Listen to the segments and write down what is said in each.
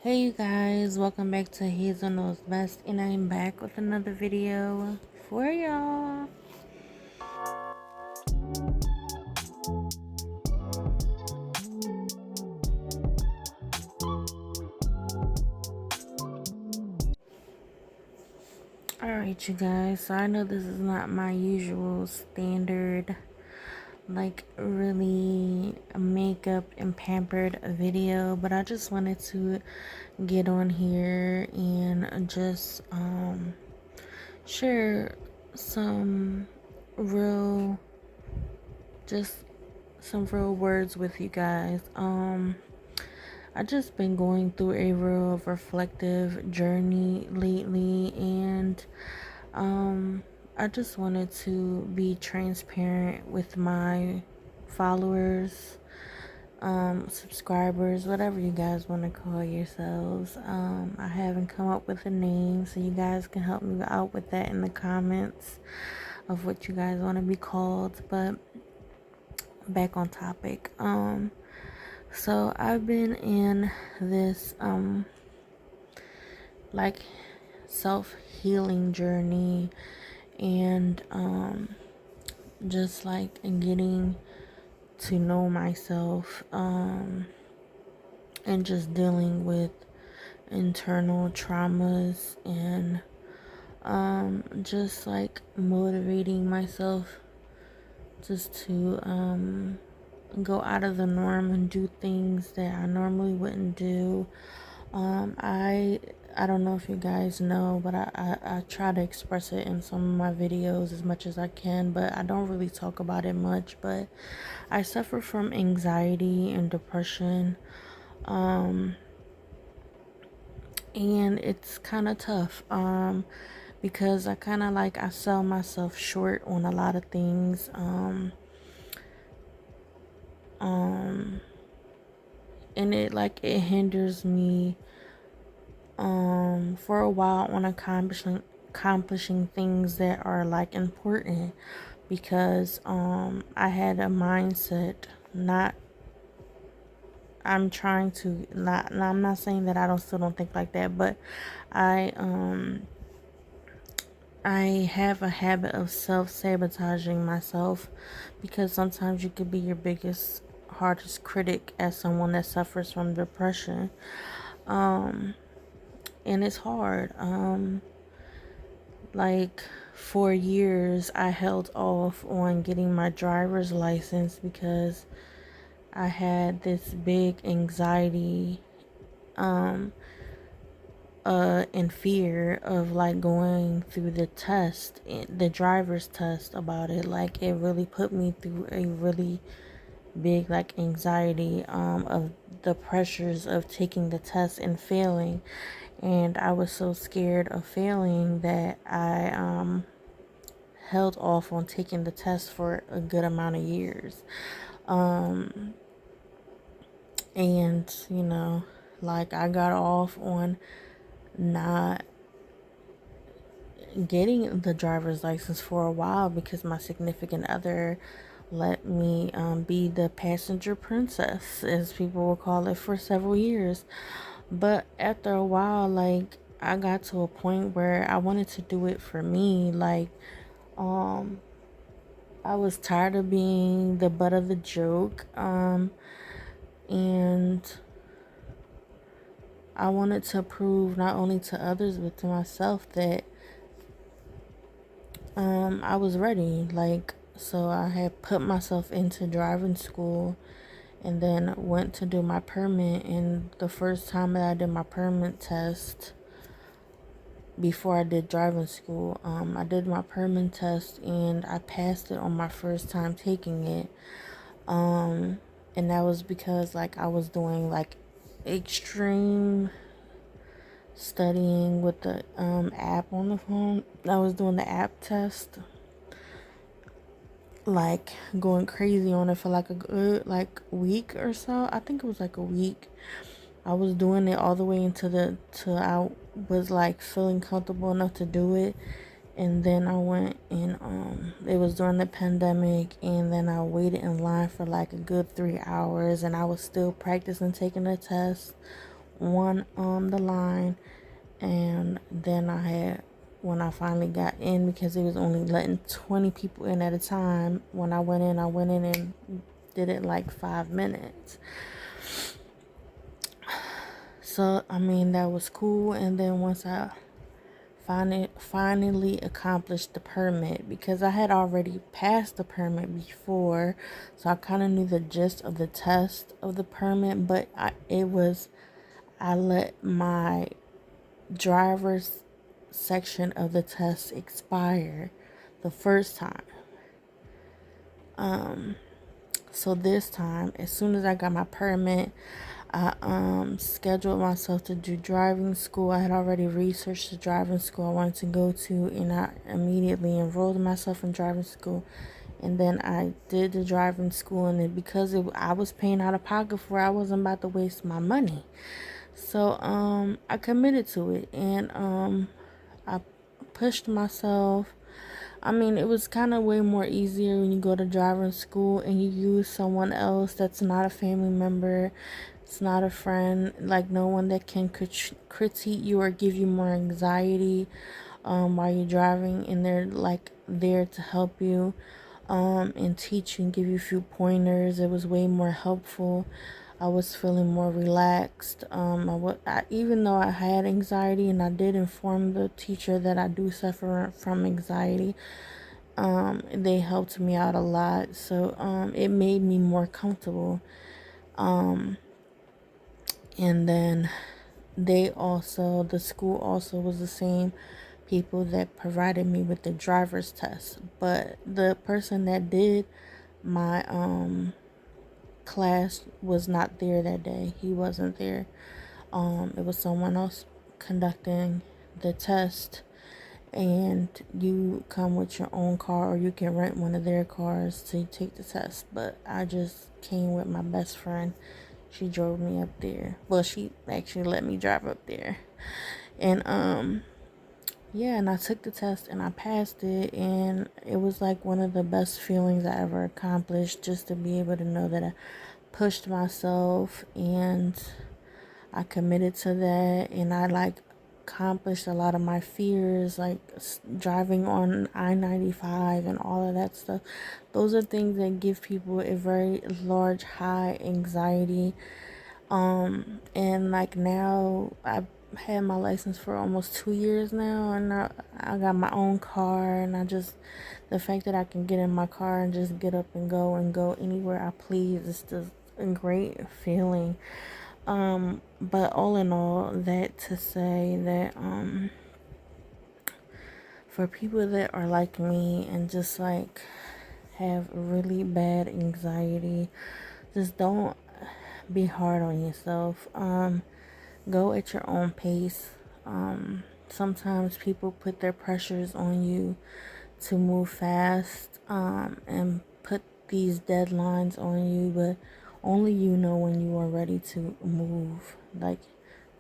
Hey you guys, welcome back to Hazel Knows Best, and I'm back with another video for y'all. Alright you guys, so I know this is not my usual standard like really makeup and pampered video, but I just wanted to get on here and just share some real just some real words with you guys. I just been going through a real reflective journey lately, and I just wanted to be transparent with my followers, subscribers, whatever you guys want to call yourselves. I haven't come up with a name, so you guys can help me out with that in the comments of what you guys want to be called. But back on topic. So I've been in this like self-healing journey, and just like getting to know myself, and just dealing with internal traumas, and just like motivating myself just to go out of the norm and do things that I normally wouldn't do. I don't know if you guys know, but I try to express it in some of my videos as much as I can, but I don't really talk about it much. But I suffer from anxiety and depression, and it's kind of tough, because I kind of like I sell myself short on a lot of things. And it hinders me for a while on accomplishing things that are like important, because I had a mindset, not I'm trying to not, and I'm not saying that I don't think like that, but I I have a habit of self-sabotaging myself, because sometimes you could be your biggest, hardest critic as someone that suffers from depression. And it's hard. Like, for years I held off on getting my driver's license because I had this big anxiety, and fear of like going through the test, the driver's test about it. Like, it really put me through a really big like anxiety, of the pressures of taking the test and failing. And I was so scared of failing that I held off on taking the test for a good amount of years. And like, I got off on not getting the driver's license for a while because my significant other let me be the passenger princess, as people will call it, for several years. But after a while, like, I got to a point where I wanted to do it for me. Like, I was tired of being the butt of the joke, and I wanted to prove not only to others but to myself that I was ready. Like, so I had put myself into driving school, and then went to do my permit. And the first time that I did my permit test before I did driving school, I did my permit test and I passed it on my first time taking it. And that was because like I was doing like extreme studying with the app on the phone. I was doing the app test, like going crazy on it for like a good like week or so. I think it was like a week. I was doing it all the way till I was like feeling comfortable enough to do it. And then I went and it was during the pandemic, and then I waited in line for like a good 3 hours, and I was still practicing taking the test one on the line, and then when I finally got in, because it was only letting 20 people in at a time. When I went in and did it like 5 minutes. So I mean, that was cool. And then once I finally accomplished the permit, because I had already passed the permit before, so I kind of knew the gist of the test of the permit, but I let my driver's section of the test expire the first time. So this time, as soon as I got my permit, I scheduled myself to do driving school. I had already researched the driving school I wanted to go to, and I immediately enrolled myself in driving school. And then I did the driving school, and then because I was paying out of pocket for it, I wasn't about to waste my money. So I committed to it, and I pushed myself. I mean, it was kind of way more easier when you go to driving school and you use someone else that's not a family member, it's not a friend, like no one that can critique you or give you more anxiety while you're driving, and they're like there to help you and teach you and give you a few pointers. It was way more helpful. I was feeling more relaxed. Even though I had anxiety, and I did inform the teacher that I do suffer from anxiety, they helped me out a lot. So it made me more comfortable. And then the school also was the same people that provided me with the driver's test. But the person that did my class was not there that day. He wasn't there. It was someone else conducting the test, and you come with your own car, or you can rent one of their cars to take the test. But I just came with my best friend. She drove me up there. Well, she actually let me drive up there. And yeah, and I took the test and I passed it, and it was like one of the best feelings I ever accomplished, just to be able to know that I pushed myself and I committed to that, and I like accomplished a lot of my fears, like driving on I-95 and all of that stuff. Those are things that give people a very large high anxiety. And like now I've had my license for almost 2 years now, and I got my own car, and the fact that I can get in my car and just get up and go anywhere I please is just a great feeling. But all in all, that to say that for people that are like me and just like have really bad anxiety, just don't be hard on yourself. Go at your own pace. Sometimes people put their pressures on you to move fast, and put these deadlines on you, but only you know when you are ready to move. Like,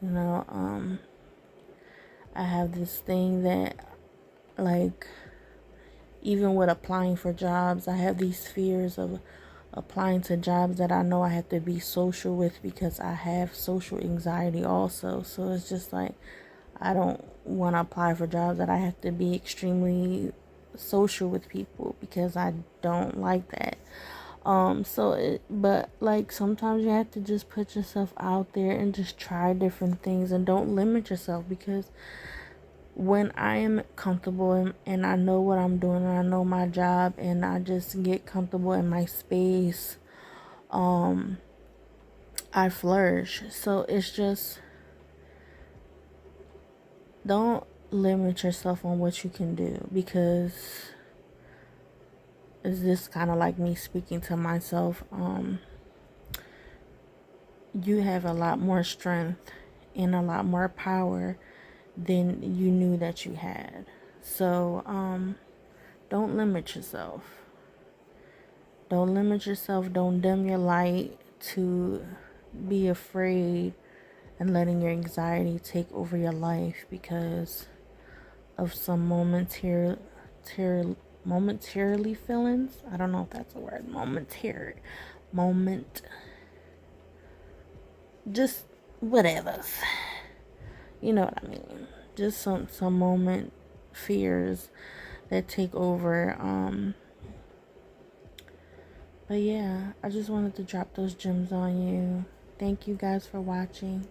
I have this thing that, like, even with applying for jobs, I have these fears of applying to jobs that I know I have to be social with, because I have social anxiety also. So it's just like, I don't want to apply for jobs that I have to be extremely social with people, because I don't like that. But like sometimes you have to just put yourself out there and just try different things, and don't limit yourself, because when I am comfortable and I know what I'm doing and I know my job and I just get comfortable in my space, I flourish. So it's just, don't limit yourself on what you can do, because it's just kind of like me speaking to myself. You have a lot more strength and a lot more power than you knew that you had. So don't limit yourself. Don't limit yourself. Don't dim your light to be afraid and letting your anxiety take over your life because of some momentarily feelings. I don't know if that's a word. Just whatever. You know what I mean. Just some moment fears that take over. But yeah, I just wanted to drop those gems on you. Thank you guys for watching.